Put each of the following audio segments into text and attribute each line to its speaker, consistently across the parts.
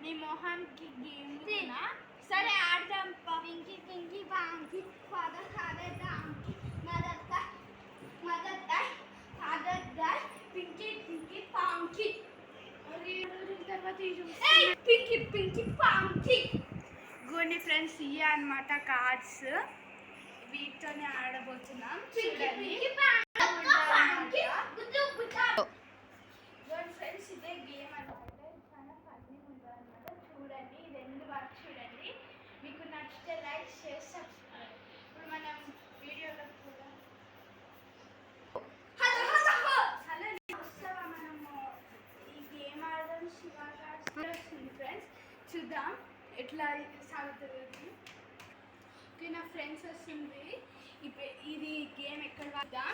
Speaker 1: నీ మొహానికి గేమ్ సరే ఆడదాం. Pinky Pinky పాంకి father father డాంకి mother దా ఫాదర్ దా పింకీ పింకీ పాంకి తర్వాత పింకీ పింకీ పాంకి. గోని ఫ్రెండ్స్ ఇయ్య అన్నమాట కార్డ్స్. వీటితోనే ఆడబోతున్నాం. చూడండి ఫ్రెండ్స్ ఇదే గేమ్ అనమాట. చాలా ఫన్నీ ఉంటుంది అనమాట. చూడండి ఇది ఎందుకు బాగా చూడండి. మీకు నచ్చితే లైక్ షేర్ సబ్స్క్రైబ్. ఇప్పుడు మనం వీడియోలో కూడా వస్తావా మనము ఈ గేమ్ ఆడడం శివాగా వస్తుంది ఫ్రెండ్స్. చూద్దాం ఎట్లా సాగుతుంది. ఓకే నా ఫ్రెండ్స్ వస్తుంది. ఇది గేమ్ ఎక్కడ వద్దా.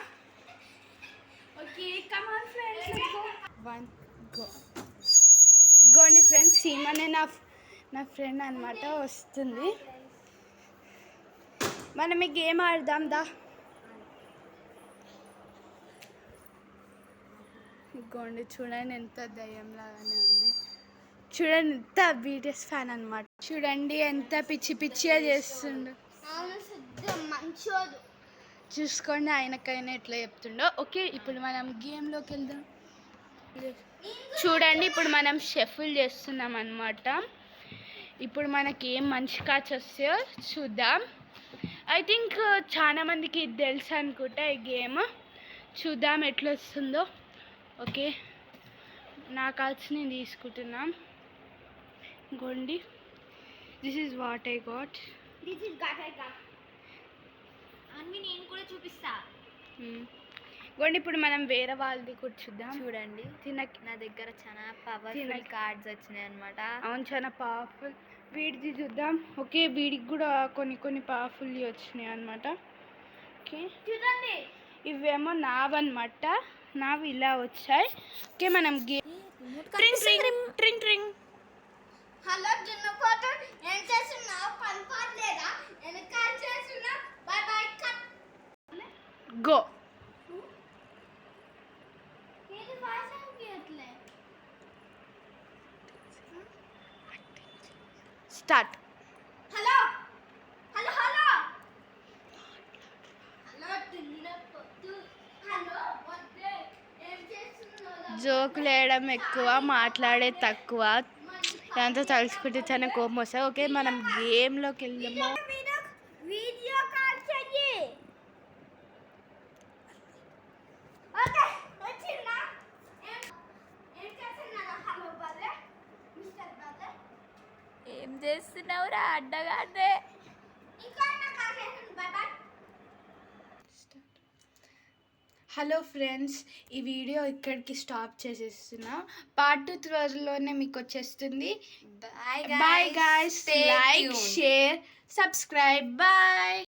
Speaker 1: ఓకే కమాన్ ఫ్రెండ్స్ గోండి ఫ్రెండ్స్. సీమనే నా ఫ్రెండ్ అనమాట వస్తుంది. మనం ఈ గేమ్ ఆడదాం దా. గోండి చూడండి ఎంత దయ్యంలాగానే ఉంది. చూడండి ఎంత బీటీఎస్ ఫ్యాన్ అనమాట. చూడండి ఎంత పిచ్చి పిచ్చిగా చేస్తుండు. మంచోడు చూసుకోండి. ఆయనకైనా ఎట్లా చెప్తుండో. ఓకే ఇప్పుడు మనం గేమ్లోకి వెళ్దాం. చూడండి ఇప్పుడు మనం షఫుల్ చేస్తున్నాం అన్నమాట. ఇప్పుడు మనకి ఏం మంచి కార్డ్స్ వస్తాయో చూద్దాం. ఐ థింక్ చాలా మందికి ఇది తెలుసు అనుకుంటా ఈ గేమ్. చూద్దాం ఎట్లా వస్తుందో. ఓకే నా కార్డ్స్ నేను తీసుకుంటున్నాం. Gondi this is what I got. అన్నీ నేను కూడా చూపిస్తా. గోండి ఇప్పుడు మనం వేరే వాళ్ళది కూడా చూద్దాం.
Speaker 2: చూడండి నా దగ్గర చాలా పవర్ఫుల్ కార్డ్స్ వచ్చినాయి అనమాట.
Speaker 1: అవును చాలా పవర్ఫుల్. వీడిది చూద్దాం. ఓకే వీడికి కూడా కొన్ని పవర్ఫుల్ వచ్చినాయి అనమాట. ఓకే చూడండి ఇవేమో నావన్నమాట. నావి ఇలా వచ్చాయి. ఓకే మనం ట్రింగ్ హలో దున్నపోతు ఏం చేస్తున్నావు? పని పడలేదా? వెనకాల చేస్తున్నా. Bye bye cut go. ఇది భాషకి ఎట్లే start. Hello hello hello hello దున్నపోతు హలో వద్దే ఏం చేస్తున్నావు? జోకులు వేయడం ఎక్కువ, మాట్లాడే తక్కువ. ఇదంతా తలుచుకుంటే చాలా కోపం వస్తుంది. ఓకే మనం గేమ్లోకి వెళ్దాము. వీడియో కాల్ చెయ్యి. ఓకే వచ్చిందా? ఏం చేస్తున్నారా? హలో బర్రే మిస్టర్ బర్రే
Speaker 2: ఏం చేస్తున్నావురా అడ్డగాడే?
Speaker 1: హలో ఫ్రెండ్స్ ఈ వీడియో ఇక్కడికి స్టాప్ చేసేస్తున్నా. పార్ట్ 2 త్వరలోనే మీకు వచ్చేస్తుంది. Bye guys. Like share subscribe. Bye.